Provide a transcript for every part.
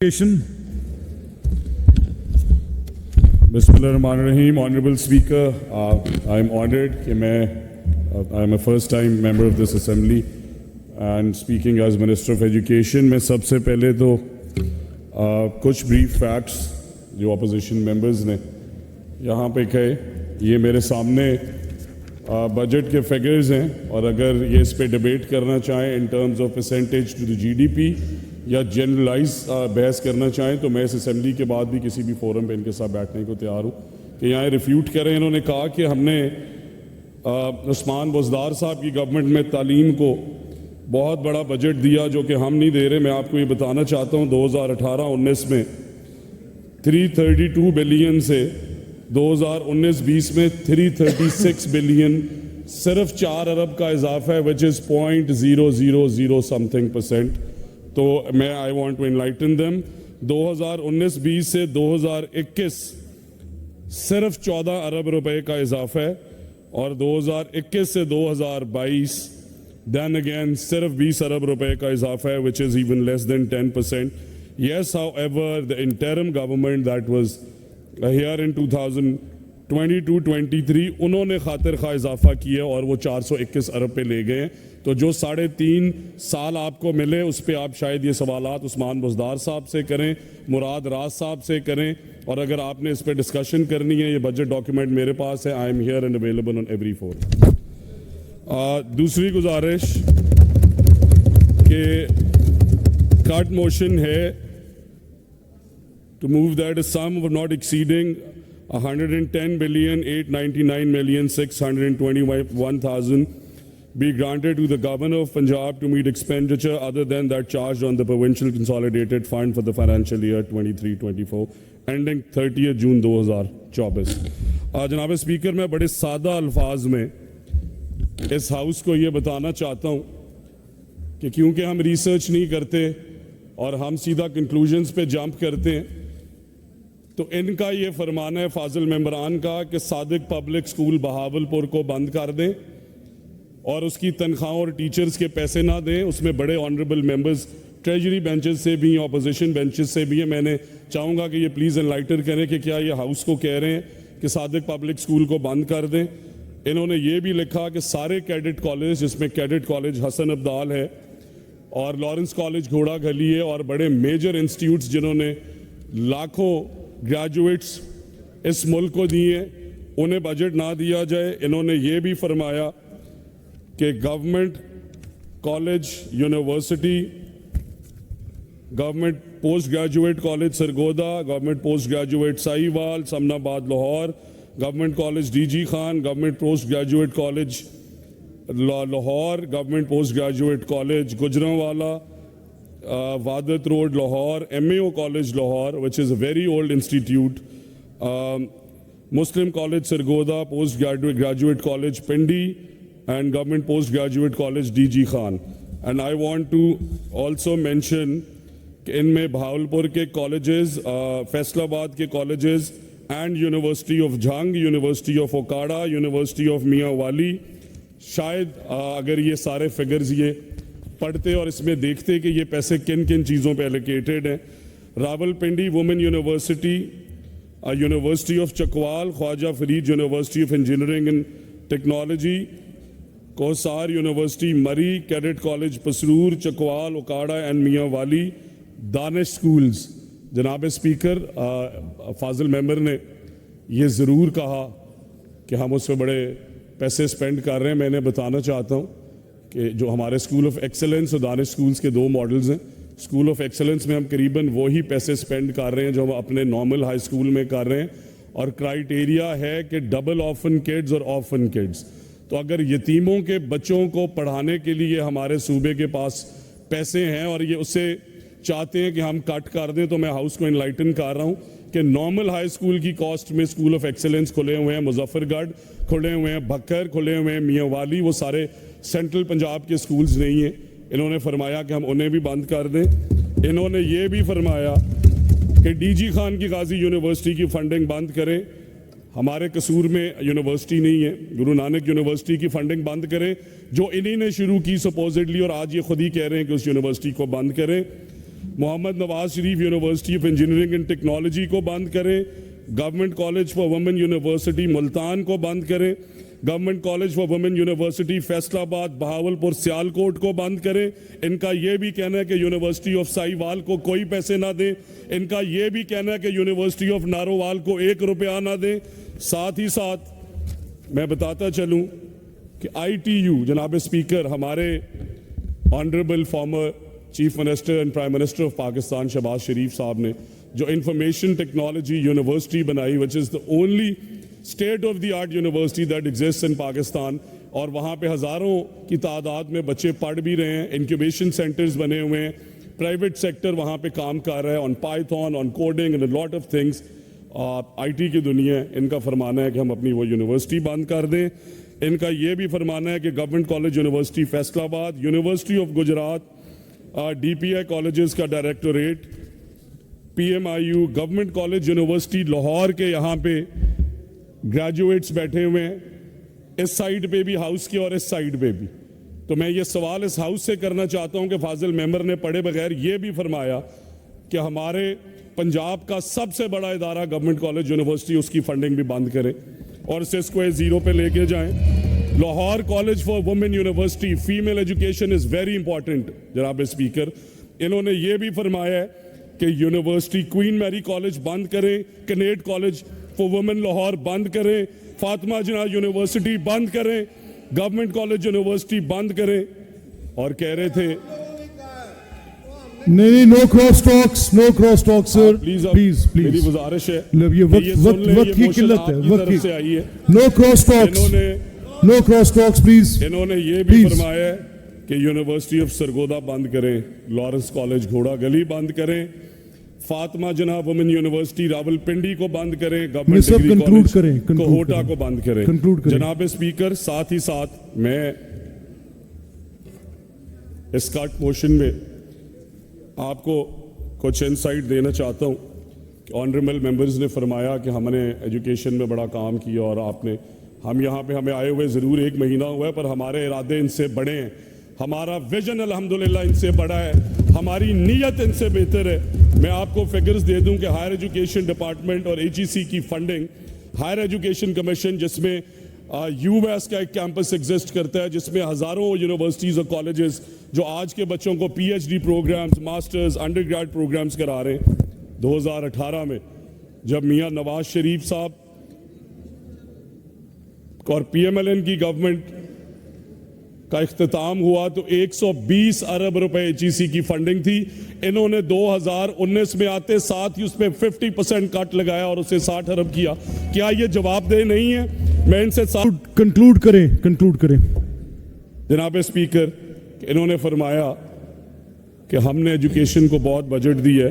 Bismillahirrahmanirrahim. Honorable Speaker, I am honored that I am a first time member of this assembly and speaking as Minister of Education. मैं सबसे पहले तो कुछ brief facts जो opposition members ने यहाँ पे कहे, ये मेरे सामने बजट के figures हैं और अगर ये इस पे debate करना चाहें in terms of percentage to the GDP या जनरलाइज बहस करना चाहें तो मैं इस असेंबली के बाद भी किसी भी फोरम पे इनके साथ बैठने को तैयार हूँ कि यहाँ रिफ्यूट करें। इन्होंने कहा कि हमने उस्मान बुज़दार साहब की गवर्नमेंट में तालीम को बहुत बड़ा बजट दिया जो कि हम नहीं दे रहे। मैं आपको ये बताना चाहता हूँ 2018-19 में 332 बिलियन से 2019-20 में 336 बिलियन, सिर्फ 4 अरब का इजाफा है, विच इज़ 0.000 समथिंग %। तो मैं I want to enlighten them. 2019-20 से 2021 सिर्फ 14 अरब रुपए का इजाफा है और 2021 से 2022 देन अगेन सिर्फ 20 अरब रुपए का इजाफा है, which is even less than 10%। Yes, however, the interim government that was here in 2022-23 उन्होंने खातिर खा इजाफा किया और वो 421 अरब पे ले गए। तो जो 3.5 साल आपको मिले उस पर आप शायद ये सवालात उस्मान बुज़दार साहब से करें, मुराद राज साहब से करें, और अगर आपने इस पर डिस्कशन करनी है, ये बजट डॉक्यूमेंट मेरे पास है, I am here and available on every forum. दूसरी गुजारिश कि कट मोशन है to move that a sum of not exceeding 110,899,621,000 be granted to the Governor of Punjab to meet expenditure other than that charged on the Provincial Consolidated Fund for the financial year 23-24 ending 30th June 2024। जनाब speaker, मैं बड़े सादा अल्फाज में इस house को ये बताना चाहता हूँ कि क्योंकि हम रिसर्च नहीं करते और हम सीधा कंक्लूजन्स पे जंप करते हैं, तो इनका ये फरमान है फाजिल मेंबरान का कि सादिक पब्लिक स्कूल बहावलपुर को बंद कर दें और उसकी तनख्वाहों और टीचर्स के पैसे ना दें। उसमें बड़े ऑनरेबल मेंबर्स ट्रेजरी बेंचेस से भी, ऑपोजिशन बेंचेस से भी हैं। मैंने चाहूँगा कि ये प्लीज़ एनलाइटन करें कि क्या ये हाउस को कह रहे हैं कि सादिक पब्लिक स्कूल को बंद कर दें। इन्होंने ये भी लिखा कि सारे कैडेट कॉलेज, जिसमें कैडेट कॉलेज हसन अब्दाल है और लॉरेंस कॉलेज घोड़ा गली है और बड़े मेजर इंस्टीट्यूट्स जिन्होंने लाखों ग्रेजुएट्स इस मुल्क को दिए, उन्हें बजट ना दिया जाए। इन्होंने ये भी फरमाया कि government college university, government post graduate college Sargodha, government post graduate Sahiwal Samanabad Lahore, government college DG Khan, government post graduate college Lahore, government post graduate college Gujranwala, Wahdat road Lahore, MAO college Lahore which is a very old institute, Muslim college Sargodha, post graduate college Pindi and government postgraduate college DG Khan। and I want to also mention कि इनमें भावलपुर के colleges, Faisalabad के colleges and university of जंग, university of Okara, university of मियाँ वाली, शायद अगर ये सारे फिगर्स ये पढ़ते और इसमें देखते कि ये पैसे किन किन चीज़ों पे एलोकेटेड हैं। Rawalpindi women university, university of Chakwal, Khawaja Farid university of engineering and technology, Kohsar university Murree, cadet college Pasrur, Chakwal, Okara and Mianwali, Danish schools. जनाब स्पीकर, फाजिल मेंबर ने ये ज़रूर कहा कि हम उस पर बड़े पैसे स्पेंड कर रहे हैं। मैंने बताना चाहता हूँ कि जो हमारे स्कूल ऑफ एक्सेलेंस और दानिश स्कूल्स के 2 मॉडल्स हैं। स्कूल ऑफ एक्सेलेंस में हम करीबन वही पैसे स्पेंड कर रहे हैं जो हम अपने नॉर्मल हाई स्कूल में कर रहे हैं, और क्राइटेरिया है कि डबल ऑर्फन किड्स और ऑर्फन किड्स। तो अगर यतीमों के बच्चों को पढ़ाने के लिए हमारे सूबे के पास पैसे हैं और ये उससे चाहते हैं कि हम कट कर दें, तो मैं हाउस को इनलाइटन कर रहा हूँ कि नॉर्मल हाई स्कूल की कॉस्ट में स्कूल ऑफ एक्सेलेंस खुले हुए हैं मुजफ्फरगढ़, खुले हुए हैं भक्कर, खुले हुए हैं मियाँ वाली, वो सारे सेंट्रल पंजाब के स्कूल्स नहीं हैं। इन्होंने फरमाया कि हम उन्हें भी बंद कर दें। इन्होंने ये भी फरमाया कि DG खान की गाजी यूनिवर्सिटी की फंडिंग बंद करें। हमारे कसूर में यूनिवर्सिटी नहीं है, गुरु नानक यूनिवर्सिटी की फंडिंग बंद करें जो इन्हीं ने शुरू की सपोजिटली, और आज ये खुद ही कह रहे हैं कि उस यूनिवर्सिटी को बंद करें। Mohammad Nawaz Sharif university of engineering and technology को बंद करें, government college for women university Multan को बंद करें, government college for women university Faisalabad, Bahawalpur, Sialkot को बंद करें। इनका ये भी कहना है कि यूनिवर्सिटी ऑफ साहिवाल को कोई पैसे ना दें। इनका ये भी कहना है कि यूनिवर्सिटी ऑफ नारोवाल को 1 रुपया ना दें। साथ ही साथ मैं बताता चलूं कि ITU, जनाब स्पीकर, हमारे honourable former chief minister and prime minister of Pakistan Shahbaz Sharif sahab ने जो इंफॉर्मेशन टेक्नोलॉजी यूनिवर्सिटी बनाई, which is the only state of the art university that exist in Pakistan, और वहाँ पे हज़ारों की तादाद में बच्चे पढ़ भी रहे हैं, इंक्यूबेशन सेंटर्स बने हुए हैं, प्राइवेट सेक्टर वहाँ पे काम कर रहा है on Python, on coding and lot of things. IT की दुनिया है, इनका फरमाना है कि हम अपनी वो यूनिवर्सिटी बंद कर दें। इनका ये भी फरमाना है कि government college university Faisalabad, university of Gujrat, DPI colleges का directorate, PMIU, government college university Lahore के यहाँ पे ग्रेजुएट्स बैठे हुए हैं, इस साइड पे भी हाउस के और इस साइड पे भी। तो मैं ये सवाल इस हाउस से करना चाहता हूँ कि फाजिल मेंबर ने पढ़े बगैर ये भी फरमाया कि हमारे पंजाब का सबसे बड़ा इदारा गवर्नमेंट कॉलेज यूनिवर्सिटी, उसकी फंडिंग भी बंद करें और इसे स्क्वायर जीरो पे लेके जाएं। Lahore college for women university, female education is very important जनाब स्पीकर। इन्होंने ये भी फरमाया है कि यूनिवर्सिटी क्वीन मैरी कॉलेज बंद करें, Kinnaird college for women Lahore बंद करें, फातिमा जिन्ना यूनिवर्सिटी बंद करें, गवर्नमेंट कॉलेज यूनिवर्सिटी बंद करें। और कह रहे थे नहीं, no cross talks sir, please मेरी गुजारिश है, ये वक्त की किल्लत है, वक्त से आई है। No cross talks please. इन्होंने ये भी फरमाया है कि यूनिवर्सिटी ऑफ सरगोदा बंद करें, लॉरेंस कॉलेज घोड़ा गली बंद करें, फातिमा जिन्ना वुमेन यूनिवर्सिटी रावलपिंडी को बंद करें, गवर्नमेंट डिग्री कॉलेज कोहोटा को बंद करें। जनाब स्पीकर, साथ ही साथ मैं इस कट मोशन में आपको कुछ इनसाइट देना चाहता हूं कि ऑनरेबल मेंबर्स ने फरमाया कि हमने एजुकेशन में बड़ा काम किया और हम यहाँ पे हमें आए हुए ज़रूर 1 महीना हुआ है, पर हमारे इरादे इनसे बड़े हैं, हमारा विजन अल्हम्दुलिल्लाह इनसे बड़ा है, हमारी नीयत इनसे बेहतर है। मैं आपको फिगर्स दे दूं कि हायर एजुकेशन डिपार्टमेंट और HEC की फंडिंग, हायर एजुकेशन कमीशन जिसमें UMass का एक कैंपस एग्जिस्ट करता है, जिसमें हज़ारों यूनिवर्सिटीज़ और कॉलेजेस जो आज के बच्चों को PhD programmes, masters, undergrad programmes करा रहे हैं। 2018 में जब मियाँ नवाज शरीफ साहब और PMLN की गवर्नमेंट का इख्तिताम हुआ तो 120 अरब रुपए HEC की फंडिंग थी। इन्होंने 2019 में आते साथ ही उसमें 50% कट लगाया और उसे 60 अरब किया। क्या ये जवाबदेह नहीं है? मैं इनसे कंक्लूड करें जनाब स्पीकर। इन्होंने फरमाया कि हमने एजुकेशन को बहुत बजट दी है,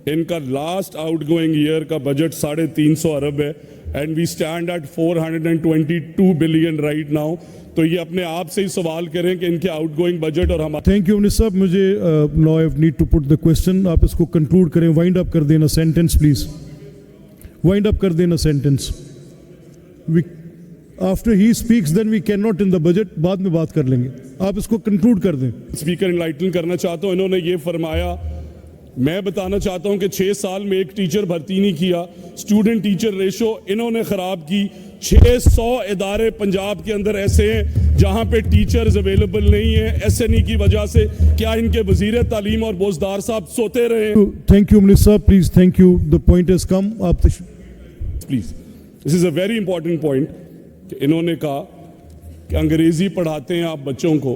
इनका लास्ट आउटगोइंग ईयर का बजट 350 अरब है and we stand at 422 billion right now. तो ये अपने आप से ही सवाल करें कि इनके आउटगोइंग बजट और हमारे। थैंक यू मिनिस्टर साहब, मुझे now I need to put the question, आप इसको कंक्लूड करें, वाइंड अप कर देना सेंटेंस प्लीज, वाइंड अप कर देना sentence. After he speaks then we can not in the budget, बाद में बात कर लेंगे, आप इसको कंक्लूड कर दें। स्पीकर इनलाइटन करना चाहता हूं, इन्होंने ये फरमाया, मैं बताना चाहता हूं कि 6 साल में एक टीचर भर्ती नहीं किया, स्टूडेंट टीचर रेशो इन्होंने खराब की। 600 इदारे पंजाब के अंदर ऐसे हैं जहां पे टीचर्स अवेलेबल नहीं है SNE की वजह से। क्या इनके वजीर तालीम और बोजदार साहब सोते रहे? Thank you minister sahab, please, thank you, the point has come. आप please, this is a very important point कि इन्होंने कहा कि अंग्रेजी पढ़ाते हैं आप बच्चों को,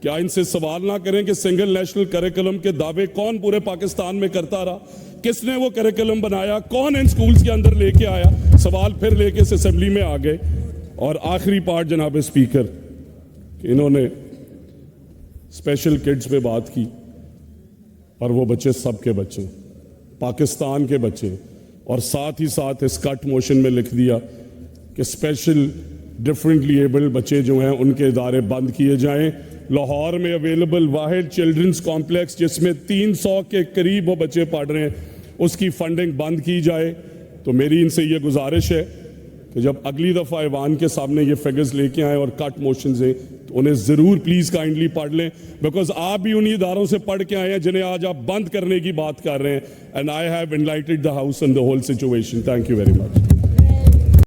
क्या इनसे सवाल ना करें कि सिंगल नेशनल करिकुलम के दावे कौन पूरे पाकिस्तान में करता रहा? किसने वो करिकुलम बनाया? कौन इन स्कूल्स के अंदर लेके आया? सवाल फिर लेके इस असेंबली में आ गए। और आखिरी पार्ट जनाब स्पीकर, इन्होंने स्पेशल किड्स पे बात की और वो बच्चे सबके बच्चे, पाकिस्तान के बच्चे, और साथ ही साथ इस कट मोशन में लिख दिया कि स्पेशल डिफरेंटली एबल्ड बच्चे जो हैं उनके इदारे बंद किए जाएं। लाहौर में अवेलेबल वाहिद चिल्ड्रंस कॉम्प्लेक्स जिसमें 300 के करीब वो बच्चे पढ़ रहे हैं, उसकी फंडिंग बंद की जाए। तो मेरी इनसे ये गुजारिश है कि जब अगली दफ़ा ऐवान के सामने ये फिगर्स लेके आए और कट मोशंस हैं तो انہیں ضرور پلیز کائنڈلی پڑھ لیں, بیکاز آپ بھی انہی اداروں سے پڑھ کے آئے ہیں جنہیں آج آپ بند کرنے کی بات کر رہے ہیں. And I have enlightened the house and the whole situation. Thank you very much.